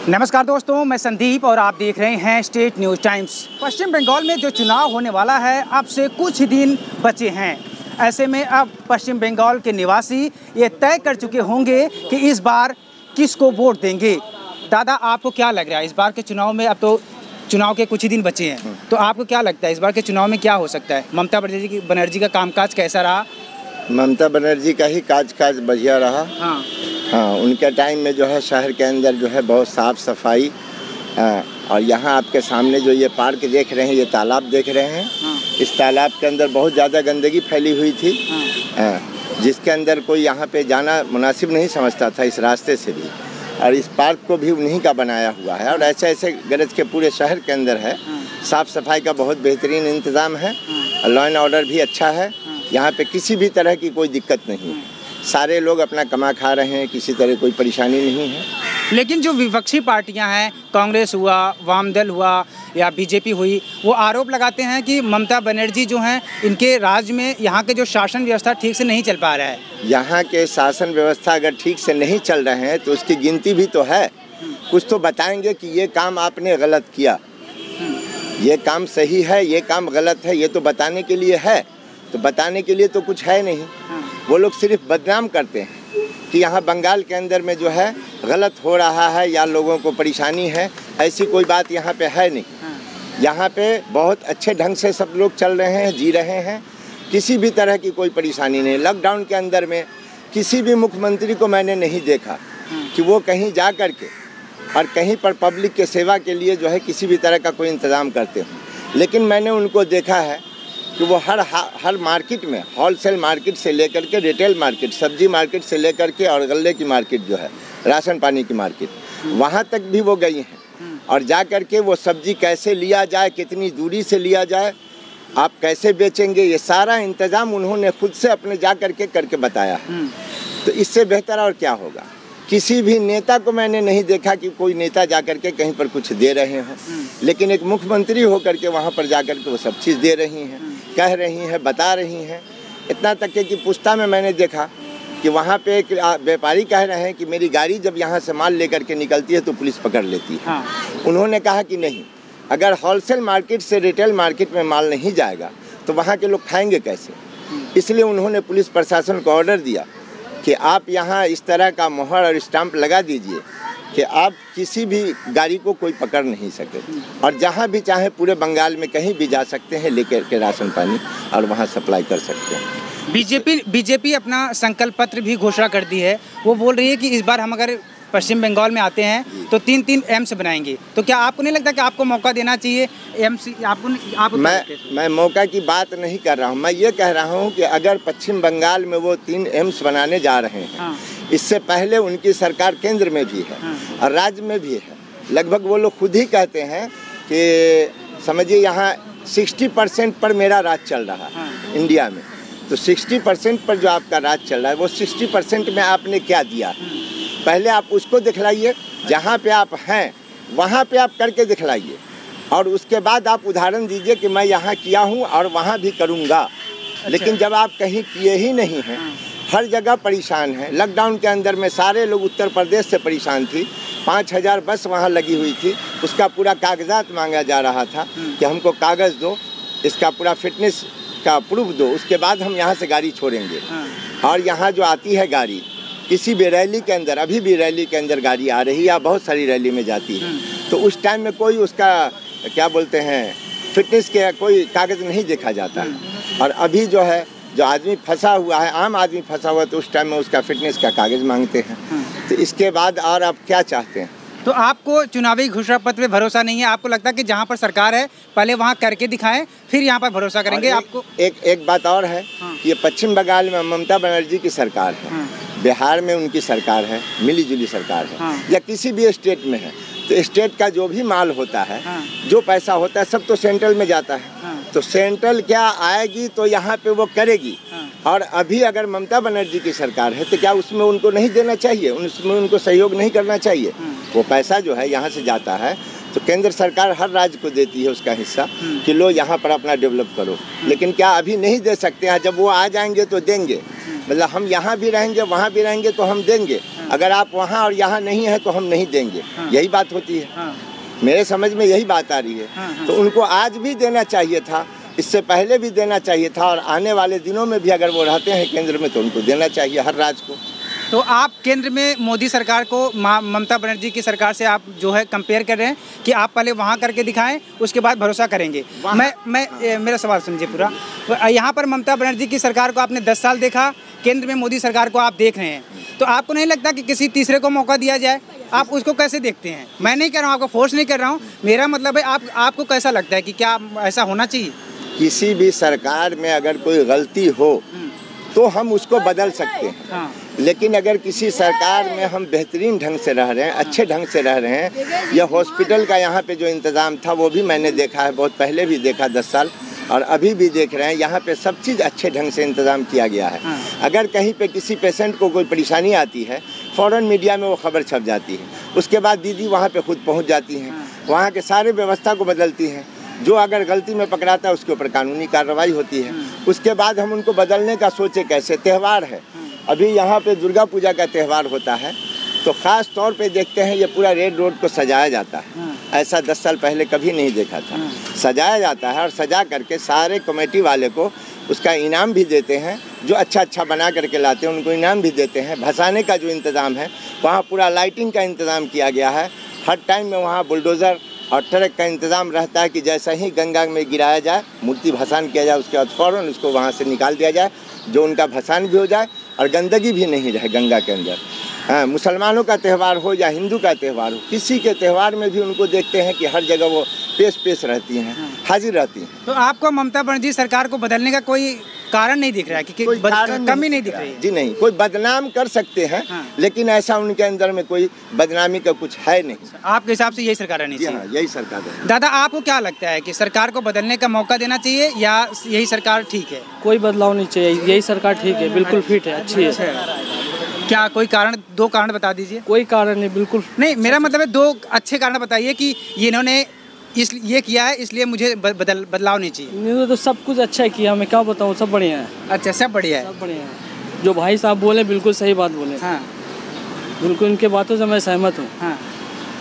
नमस्कार दोस्तों, मैं संदीप और आप देख रहे हैं स्टेट न्यूज़ टाइम्स। पश्चिम बंगाल में जो चुनाव होने वाला है अब से कुछ ही दिन बचे हैं। ऐसे में अब पश्चिम बंगाल के निवासी ये तय कर चुके होंगे कि इस बार किसको वोट देंगे। दादा, आपको क्या लग रहा है इस बार के चुनाव में? अब तो चुनाव के कुछ ही दिन बचे हैं, तो आपको क्या लगता है इस बार के चुनाव में क्या हो सकता है? ममता बनर्जी का कामकाज कैसा रहा? ममता बनर्जी का ही काज बढ़िया रहा। हाँ, उनके टाइम में जो है शहर के अंदर जो है बहुत साफ़ सफाई। और यहाँ आपके सामने जो ये पार्क देख रहे हैं, ये तालाब देख रहे हैं। इस तालाब के अंदर बहुत ज़्यादा गंदगी फैली हुई थी, जिसके अंदर कोई यहाँ पे जाना मुनासिब नहीं समझता था इस रास्ते से भी। और इस पार्क को भी उन्हीं का बनाया हुआ है। और ऐसे ऐसे गरज के पूरे शहर के अंदर है। साफ़ सफाई का बहुत बेहतरीन इंतज़ाम है। लॉ एंड ऑर्डर भी अच्छा है। यहाँ पे किसी भी तरह की कोई दिक्कत नहीं है। सारे लोग अपना कमा खा रहे हैं, किसी तरह कोई परेशानी नहीं है। लेकिन जो विपक्षी पार्टियां हैं, कांग्रेस हुआ, वामदल हुआ या बीजेपी हुई, वो आरोप लगाते हैं कि ममता बनर्जी जो हैं इनके राज्य में यहाँ के जो शासन व्यवस्था ठीक से नहीं चल पा रहा है। यहाँ के शासन व्यवस्था अगर ठीक से नहीं चल रहे हैं तो उसकी गिनती भी तो है। कुछ तो बताएंगे कि ये काम आपने गलत किया, ये काम सही है, ये काम गलत है, ये तो बताने के लिए है। तो बताने के लिए तो कुछ है नहीं। वो लोग सिर्फ बदनाम करते हैं कि यहाँ बंगाल के अंदर में जो है गलत हो रहा है या लोगों को परेशानी है। ऐसी कोई बात यहाँ पे है नहीं। यहाँ पे बहुत अच्छे ढंग से सब लोग चल रहे हैं, जी रहे हैं। किसी भी तरह की कोई परेशानी नहीं। लॉकडाउन के अंदर में किसी भी मुख्यमंत्री को मैंने नहीं देखा कि वो कहीं जा कर के और कहीं पर पब्लिक के सेवा के लिए जो है किसी भी तरह का कोई इंतज़ाम करते हो। लेकिन मैंने उनको देखा है कि वो हर मार्केट में, होलसेल मार्केट से लेकर के रिटेल मार्केट, सब्जी मार्केट से लेकर के और गल्ले की मार्केट जो है, राशन पानी की मार्केट, वहाँ तक भी वो गई हैं। और जा कर के वो सब्जी कैसे लिया जाए, कितनी दूरी से लिया जाए, आप कैसे बेचेंगे, ये सारा इंतज़ाम उन्होंने खुद से अपने जा कर के करके बताया है। तो इससे बेहतर और क्या होगा? किसी भी नेता को मैंने नहीं देखा कि कोई नेता जा कर के कहीं पर कुछ दे रहे हों। लेकिन एक मुख्यमंत्री होकर के वहाँ पर जा कर के वो सब चीज़ दे रही हैं, कह रही हैं, बता रही हैं। इतना तक कि पुस्ता में मैंने देखा कि वहाँ पे एक व्यापारी कह रहे हैं कि मेरी गाड़ी जब यहाँ से माल लेकर के निकलती है तो पुलिस पकड़ लेती है। उन्होंने कहा कि नहीं, अगर होलसेल मार्केट से रिटेल मार्केट में माल नहीं जाएगा तो वहाँ के लोग खाएंगे कैसे। इसलिए उन्होंने पुलिस प्रशासन को ऑर्डर दिया कि आप यहाँ इस तरह का मोहर और स्टाम्प लगा दीजिए कि आप किसी भी गाड़ी को कोई पकड़ नहीं सके और जहाँ भी चाहे पूरे बंगाल में कहीं भी जा सकते हैं लेकर के राशन पानी और वहाँ सप्लाई कर सकते हैं। बीजेपी अपना संकल्प पत्र भी घोषणा कर दी है। वो बोल रही है कि इस बार हम अगर पश्चिम बंगाल में आते हैं तो 3 एम्स बनाएंगे। तो क्या आपको नहीं लगता कि आपको मौका देना चाहिए? एम्स आपको मैं मौका की बात नहीं कर रहा हूँ। मैं ये कह रहा हूँ कि अगर पश्चिम बंगाल में वो 3 एम्स बनाने जा रहे हैं, इससे पहले उनकी सरकार केंद्र में भी है और राज्य में भी है। लगभग वो लोग खुद ही कहते हैं कि समझिए यहाँ 60% पर मेरा राज चल रहा है इंडिया में। तो 60% पर जो आपका राज चल रहा है वो 60% में आपने क्या दिया? पहले आप उसको दिखलाइए, जहाँ पे आप हैं वहाँ पे आप करके दिखलाइए और उसके बाद आप उदाहरण दीजिए कि मैं यहाँ किया हूँ और वहाँ भी करूँगा। लेकिन जब आप कहीं किए ही नहीं हैं, हर जगह परेशान हैं। लॉकडाउन के अंदर में सारे लोग उत्तर प्रदेश से परेशान थी। 5000 बस वहाँ लगी हुई थी, उसका पूरा कागजात मांगा जा रहा था कि हमको कागज़ दो, इसका पूरा फिटनेस का प्रूफ दो, उसके बाद हम यहाँ से गाड़ी छोड़ेंगे। और यहाँ जो आती है गाड़ी किसी भी रैली के अंदर, अभी भी रैली के अंदर गाड़ी आ रही है या बहुत सारी रैली में जाती है, तो उस टाइम में कोई उसका क्या बोलते हैं फिटनेस के कोई कागज़ नहीं देखा जाता। और अभी जो है जो आदमी फंसा हुआ है, आम आदमी फंसा हुआ है, तो उस टाइम में उसका फिटनेस का कागज़ मांगते हैं। तो इसके बाद और आप क्या चाहते हैं? तो आपको चुनावी घोषणा पत्र पे भरोसा नहीं है? आपको लगता है कि जहाँ पर सरकार है पहले वहाँ करके दिखाएं, फिर यहाँ पर भरोसा करेंगे? आपको एक बात और है कि ये पश्चिम बंगाल में ममता बनर्जी की सरकार है, बिहार में उनकी सरकार है, मिलीजुली सरकार है, या किसी भी स्टेट में है, तो स्टेट का जो भी माल होता है, जो पैसा होता है, सब तो सेंट्रल में जाता है। तो सेंट्रल क्या आएगी तो यहाँ पे वो करेगी। और अभी अगर ममता बनर्जी की सरकार है तो क्या उसमें उनको नहीं देना चाहिए? उसमें उनको सहयोग नहीं करना चाहिए? वो पैसा जो है यहाँ से जाता है तो केंद्र सरकार हर राज्य को देती है उसका हिस्सा कि लो यहाँ पर अपना डेवलप करो। लेकिन क्या अभी नहीं दे सकते हैं? जब वो आ जाएंगे तो देंगे। मतलब हम यहाँ भी रहेंगे वहाँ भी रहेंगे तो हम देंगे, अगर आप वहाँ और यहाँ नहीं है तो हम नहीं देंगे। यही बात होती है, मेरे समझ में यही बात आ रही है। तो उनको आज भी देना चाहिए था, इससे पहले भी देना चाहिए था, और आने वाले दिनों में भी अगर वो रहते हैं केंद्र में तो उनको देना चाहिए हर राज्य को। तो आप केंद्र में मोदी सरकार को ममता बनर्जी की सरकार से आप जो है कंपेयर कर रहे हैं कि आप पहले वहाँ करके दिखाएं उसके बाद भरोसा करेंगे। मेरा सवाल समझिए पूरा। यहाँ पर ममता बनर्जी की सरकार को आपने 10 साल देखा, केंद्र में मोदी सरकार को आप देख रहे हैं, तो आपको नहीं लगता कि किसी तीसरे को मौका दिया जाए? आप उसको कैसे देखते हैं? मैं नहीं कह रहा हूँ, आपको फोर्स नहीं कर रहा हूँ, मेरा मतलब है आपको कैसा लगता है कि क्या ऐसा होना चाहिए? किसी भी सरकार में अगर कोई गलती हो तो हम उसको बदल सकते हैं, लेकिन अगर किसी सरकार में हम बेहतरीन ढंग से रह रहे हैं, अच्छे ढंग से रह रहे हैं, यह हॉस्पिटल का यहाँ पे जो इंतज़ाम था वो भी मैंने देखा है, बहुत पहले भी देखा 10 साल, और अभी भी देख रहे हैं, यहाँ पे सब चीज़ अच्छे ढंग से इंतज़ाम किया गया है। अगर कहीं पे किसी पेशेंट को कोई परेशानी आती है, फ़ौरन मीडिया में वो खबर छप जाती है, उसके बाद दीदी वहाँ पे खुद पहुँच जाती हैं, वहाँ के सारे व्यवस्था को बदलती हैं, जो अगर गलती में पकड़ाता है उसके ऊपर कानूनी कार्रवाई होती है। उसके बाद हम उनको बदलने का सोचे कैसे? त्यौहार है, अभी यहाँ पे दुर्गा पूजा का त्यौहार होता है, तो ख़ास तौर पे देखते हैं ये पूरा रेड रोड को सजाया जाता है, ऐसा 10 साल पहले कभी नहीं देखा था। सजाया जाता है और सजा करके सारे कमेटी वाले को उसका इनाम भी देते हैं, जो अच्छा बना करके लाते हैं उनको इनाम भी देते हैं। भसाने का जो इंतज़ाम है, वहाँ पूरा लाइटिंग का इंतज़ाम किया गया है, हर टाइम में वहाँ बुलडोज़र और ट्रक का इंतज़ाम रहता है कि जैसा ही गंगा में गिराया जाए, मूर्ति भसान किया जाए, उसके बाद फ़ौरन उसको वहाँ से निकाल दिया जाए, जो उनका भसान भी हो जाए और गंदगी भी नहीं रहे गंगा के अंदर। हाँ, मुसलमानों का त्यौहार हो या हिंदू का त्यौहार हो, किसी के त्यौहार में भी उनको देखते हैं कि हर जगह वो पेश रहती हैं, हाजिर रहती हैं। तो आपको ममता बनर्जी सरकार को बदलने का कोई कारण नहीं दिख रहा है कि कमी नहीं दिख रही है? जी नहीं, कोई बदनाम कर सकते हैं, लेकिन ऐसा उनके अंदर में कोई बदनामी का कुछ है नहीं। आपके हिसाब से यही सरकार रहनी चाहिए? हाँ, यही सरकार है। दादा, आपको क्या लगता है कि सरकार को बदलने का मौका देना चाहिए या यही सरकार ठीक है? कोई बदलाव नहीं चाहिए, यही सरकार ठीक है, बिल्कुल फिट है, अच्छी है। क्या कोई कारण, 2 कारण बता दीजिए। कोई कारण नहीं, बिल्कुल नहीं, मेरा मतलब है 2 अच्छे कारण बताइए कि इन्होंने ये किया है इसलिए मुझे बदलाव नहीं चाहिए। नहीं तो सब कुछ अच्छा किया, मैं क्या बताऊँ, सब बढ़िया है। अच्छा, सब बढ़िया है, सब बढ़िया है। जो भाई साहब बोले बिल्कुल सही बात बोले। हाँ, बिल्कुल उनके बातों से मैं सहमत हूँ। हाँ,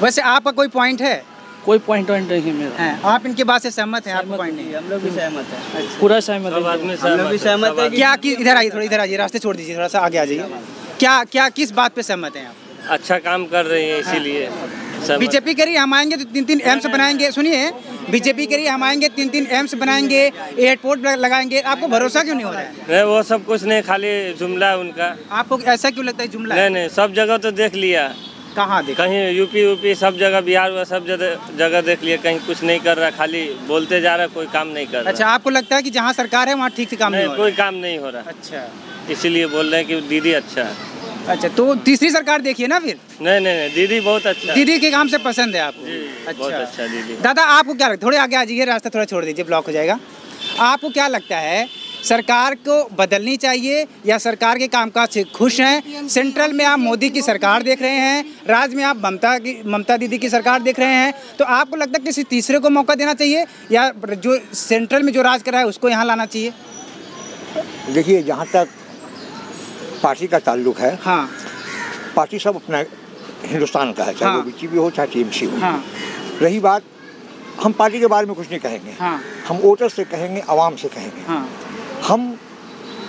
वैसे आपका कोई पॉइंट है? कोई पॉइंट नहीं है मेरा। आप इनकी बात से सहमत हैं? आपका पॉइंट नहीं? हम लोग भी सहमत हैं, पूरा सहमत है। हम लोग भी सहमत है। क्या कि इधर आइए, थोड़ा इधर आइए, रास्ते छोड़ दीजिए, थोड़ा सा आगे आ जाइए। क्या किस बात पे सहमत हैं आप? अच्छा काम कर रही है इसीलिए। बीजेपी कह रही है हम आएंगे तो 3-3 एम्स बनाएंगे। सुनिए, बीजेपी कह रही है हम आएंगे 3-3 एम्स बनाएंगे, एयरपोर्ट लगाएंगे, आपको भरोसा क्यों नहीं हो रहा है? नहीं, वो सब कुछ नहीं, खाली जुमला है उनका। आपको ऐसा क्यों लगता है जुमला? नहीं, सब जगह तो देख लिया। कहाँ देखा? कहीं यूपी सब जगह, बिहार हुआ सब जगह देख लिया, कहीं कुछ नहीं कर रहा, खाली बोलते जा रहा, कोई काम नहीं कर रहा। अच्छा, आपको लगता है कि जहाँ सरकार है वहाँ ठीक से काम नहीं हो रहा? कोई काम नहीं हो रहा। अच्छा, इसीलिए बोल रहे हैं कि दीदी अच्छा है। अच्छा, तो तीसरी सरकार देखिए ना फिर। नहीं, दीदी बहुत अच्छा। दीदी के काम से पसंद है आपको? अच्छा, बहुत अच्छा दीदी। दादा, आपको क्या लगता है? थोड़े आगे आ जाइए, रास्ता थोड़ा छोड़ दीजिए, ब्लॉक हो जाएगा। आपको क्या लगता है, सरकार को बदलनी चाहिए या सरकार के कामकाज से खुश हैं? सेंट्रल में आप मोदी की सरकार देख रहे हैं, राज्य में आप ममता दीदी की सरकार देख रहे हैं, तो आपको लगता है किसी तीसरे को मौका देना चाहिए या जो सेंट्रल में जो राज कर रहा है उसको यहाँ लाना चाहिए? देखिए, जहाँ तक पार्टी का ताल्लुक है, हाँ, पार्टी सब अपना हिंदुस्तान का है, चाहे वो बीजेपी हो चाहे टीएमसी हो। हाँ, रही बात, हम पार्टी के बारे में कुछ नहीं कहेंगे। हाँ, हम वोटर से कहेंगे, आवाम से कहेंगे। हाँ, हम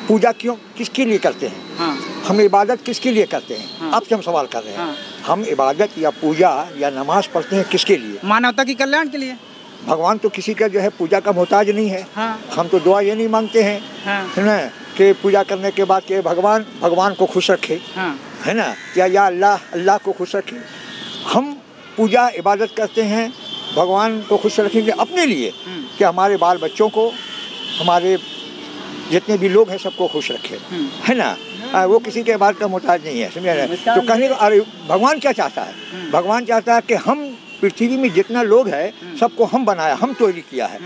पूजा किसके लिए करते हैं? हाँ, हम इबादत किसके लिए करते हैं? हाँ, आपसे हम सवाल कर रहे हैं। हाँ, हम इबादत या पूजा या नमाज पढ़ते हैं किसके लिए? मानवता की कल्याण के लिए। भगवान तो किसी का जो है पूजा का मोहताज नहीं है। हाँ, हम तो दुआ ये नहीं मांगते हैं, हाँ, है ना, कि पूजा करने के बाद के भगवान को खुश रखे, हाँ, है ना, या अल्लाह को खुश रखे। हम पूजा इबादत करते हैं भगवान को खुश रखेंगे अपने लिए कि हमारे बाल बच्चों को, हमारे जितने भी लोग हैं सबको खुश रखे, है ना। वो किसी के बात का मोहताज नहीं है, समझ रहे? तो कहने का अरे भगवान क्या चाहता है? भगवान चाहता है कि हम पृथ्वी में जितना लोग है सबको हम बनाया, हम तैयारी किया है।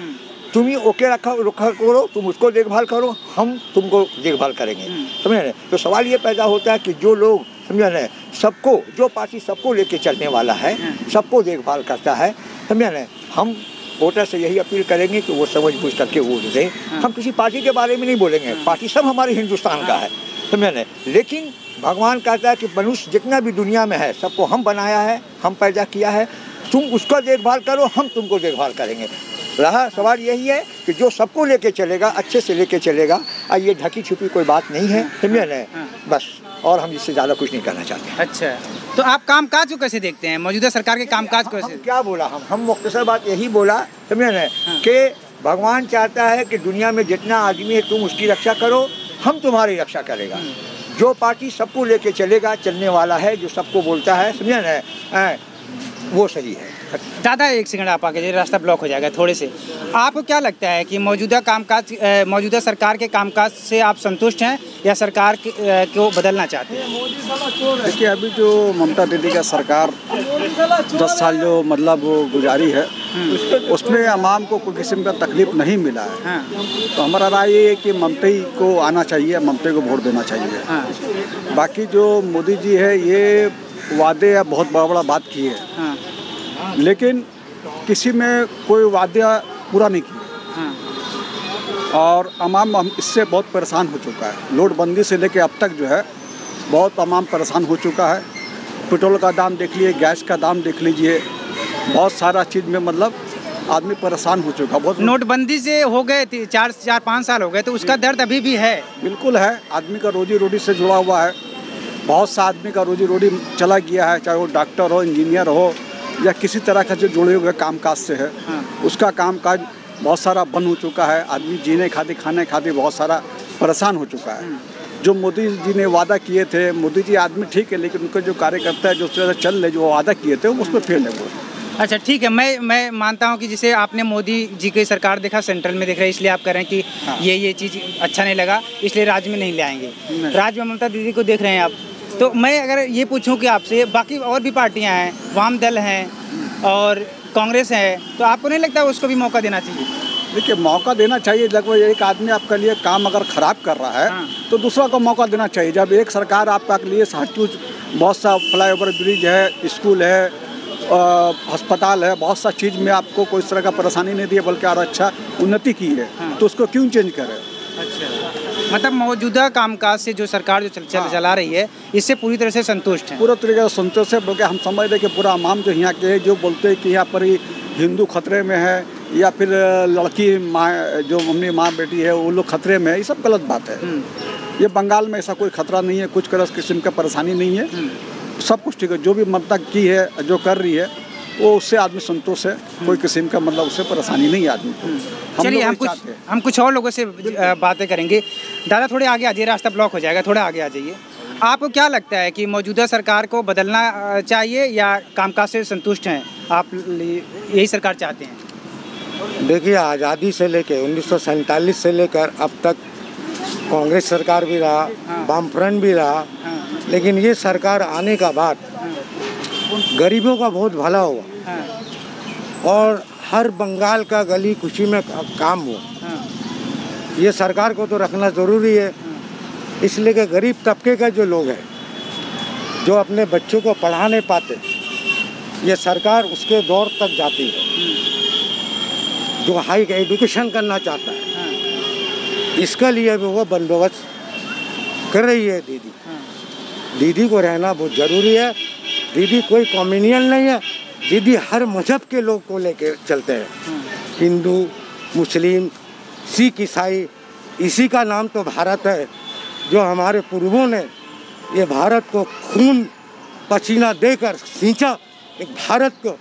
तुम ही ओके रखा करो, तुम उसको देखभाल करो, हम तुमको देखभाल करेंगे, समझ रहे? तो सवाल ये पैदा होता है कि जो लोग, समझ रहे, सबको, जो पार्टी सबको लेके चलने वाला है, सबको देखभाल करता है, समझ रहे, हम वोटर से यही अपील करेंगे कि वो समझ बूझ करके वोट दें। हम किसी पार्टी के बारे में नहीं बोलेंगे, पार्टी सब हमारे हिंदुस्तान का है, समझे नहीं। लेकिन भगवान कहता है कि मनुष्य जितना भी दुनिया में है सबको हम बनाया है, हम पैदा किया है, तुम उसका देखभाल करो, हम तुमको देखभाल करेंगे। रहा सवाल यही है कि जो सबको लेके चलेगा, अच्छे से लेके चलेगा, और ये ढकी छुपी कोई बात नहीं है, समझे नहीं, बस। और हम इससे ज़्यादा कुछ नहीं करना चाहते। अच्छा, तो आप कामकाज को कैसे देखते हैं, मौजूदा सरकार के कामकाज को? हम क्या बोला, हम मुख्तसर बात यही बोला, समझे नहीं, कि भगवान चाहता है कि दुनिया में जितना आदमी है तुम उसकी रक्षा करो, हम तुम्हारी रक्षा करेगा। जो पार्टी सबको लेके चलेगा, चलने वाला है, जो सबको बोलता है, समझे नहीं, वो सही है। दादा एक सेकंड आप आगे, रास्ता ब्लॉक हो जाएगा थोड़े से। आपको क्या लगता है कि मौजूदा सरकार के कामकाज से आप संतुष्ट हैं या सरकार को बदलना चाहते हैं? देखिए, अभी जो ममता दीदी का सरकार 10 साल जो मतलब वो गुजारी है, उसमें अवाम को कोई किस्म का तकलीफ नहीं मिला है। तो हमारा राय ये है कि ममता ही को आना चाहिए, ममता को वोट देना चाहिए। बाकी जो मोदी जी है, ये वादे या बहुत बड़ा बात किए हैं, लेकिन किसी में कोई वादे पूरा नहीं किया। और अवाम इससे बहुत परेशान हो चुका है। नोटबंदी से लेके अब तक जो है बहुत अवाम परेशान हो चुका है। पेट्रोल का दाम देख लीजिए, गैस का दाम देख लीजिए, बहुत सारा चीज़ में मतलब आदमी परेशान हो चुका। बहुत नोटबंदी से हो गए 4-5 साल हो गए, तो उसका दर्द अभी भी है? बिल्कुल है। आदमी का रोजी रोटी से जुड़ा हुआ है। बहुत सा आदमी का रोजी रोटी चला गया है, चाहे वो डॉक्टर हो, इंजीनियर हो, या किसी तरह का जो जुड़े हुए कामकाज से है, उसका कामकाज बहुत सारा बंद हो चुका है। आदमी जीने खाने खाते बहुत सारा परेशान हो चुका है। जो मोदी जी ने वादा किए थे, मोदी जी आदमी ठीक है, लेकिन उनके जो कार्यकर्ता है जो चल रहे, जो वादा किए थे, उस पर फेल है वो। अच्छा ठीक है, मैं मानता हूँ कि जैसे आपने मोदी जी की सरकार देखा, सेंट्रल में देख रहे हैं, इसलिए आप कह रहे हैं कि ये चीज़ अच्छा नहीं लगा, इसलिए राज्य में नहीं ले आएंगे। राज्य में ममता दीदी को देख रहे हैं आप। तो मैं अगर ये पूछूं कि आपसे, बाकी और भी पार्टियां हैं, वाम दल हैं और कांग्रेस है, तो आपको नहीं लगता उसको भी मौका देना चाहिए? देखिए, मौका देना चाहिए। जब एक आदमी आपके लिए काम अगर ख़राब कर रहा है, तो दूसरा को मौका देना चाहिए। जब एक सरकार आपके लिए हर चीज़, बहुत सा फ्लाईओवर ब्रिज है, स्कूल है, अस्पताल है, बहुत सा चीज़ में आपको कोई तरह का परेशानी नहीं दी है, बल्कि और अच्छा उन्नति की है, तो उसको क्यों चेंज करें? अच्छा, मतलब मौजूदा कामकाज से जो सरकार जो चला रही है, इससे पूरी तरह से संतुष्ट है? पूरा तरीके से संतुष्ट है, बल्कि हम समझते हैं कि पूरा अवाम जो यहाँ के जो बोलते हैं कि यहाँ पर ही हिंदू खतरे में है, या फिर लड़की माँ, जो मम्मी माँ बेटी है, वो लोग खतरे में है, ये सब गलत बात है। ये बंगाल में ऐसा कोई खतरा नहीं है, कुछ किस्म का परेशानी नहीं है, सब कुछ ठीक है। जो भी ममता की है, जो कर रही है, वो उससे आदमी संतोष है, कोई किस्म का मतलब उससे परेशानी नहीं है आदमी को। चलिए हम कुछ और लोगों से बातें करेंगे। दादा थोड़े आगे आ जाइए, रास्ता ब्लॉक हो जाएगा, थोड़ा आगे आ जाइए। आपको क्या लगता है कि मौजूदा सरकार को बदलना चाहिए या कामकाज से संतुष्ट हैं आप, यही सरकार चाहते हैं? देखिए, आज़ादी से लेकर 1947 से लेकर अब तक कांग्रेस सरकार भी रहा, वामफ्रंट भी रहा, लेकिन ये सरकार आने का बाद गरीबों का बहुत भला हुआ और हर बंगाल का गली कुची में काम हुआ। ये सरकार को तो रखना ज़रूरी है, इसलिए कि गरीब तबके का जो लोग हैं, जो अपने बच्चों को पढ़ा नहीं पाते, ये सरकार उसके दौर तक जाती है। जो हाई एजुकेशन करना चाहता है, इसके लिए भी वो बंदोबस्त कर रही है दीदी। दीदी को रहना बहुत ज़रूरी है। दीदी कोई कॉम्युनियन नहीं है, दीदी हर मजहब के लोग को लेकर चलते हैं, हिंदू, मुस्लिम, सिख, ईसाई। इसी का नाम तो भारत है, जो हमारे पूर्वों ने ये भारत को खून पसीना देकर सींचा। एक भारत को,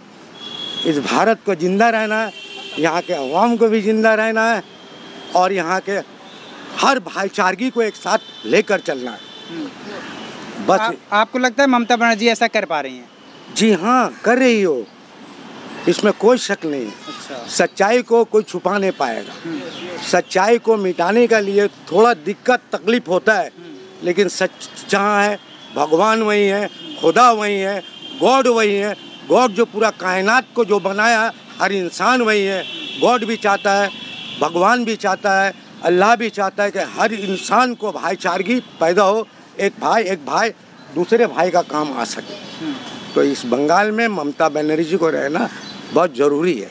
इस भारत को जिंदा रहना है, यहाँ के अवाम को भी जिंदा रहना है, और यहाँ के हर भाईचारगी को एक साथ लेकर चलना है। बस आपको लगता है ममता बनर्जी ऐसा कर पा रही हैं? जी हाँ, कर रही हो, इसमें कोई शक नहीं है। अच्छा। सच्चाई को कोई छुपा नहीं पाएगा। सच्चाई को मिटाने के लिए थोड़ा दिक्कत तकलीफ होता है, लेकिन सच जहाँ है, भगवान वही है, खुदा वही है, गॉड वही है। गॉड जो पूरा कायनात को जो बनाया, हर इंसान वही है। गॉड भी चाहता है, भगवान भी चाहता है, अल्लाह भी चाहता है कि हर इंसान को भाईचारगी पैदा हो, एक भाई दूसरे भाई का काम आ सके। तो इस बंगाल में ममता बनर्जी को रहना बहुत ज़रूरी है।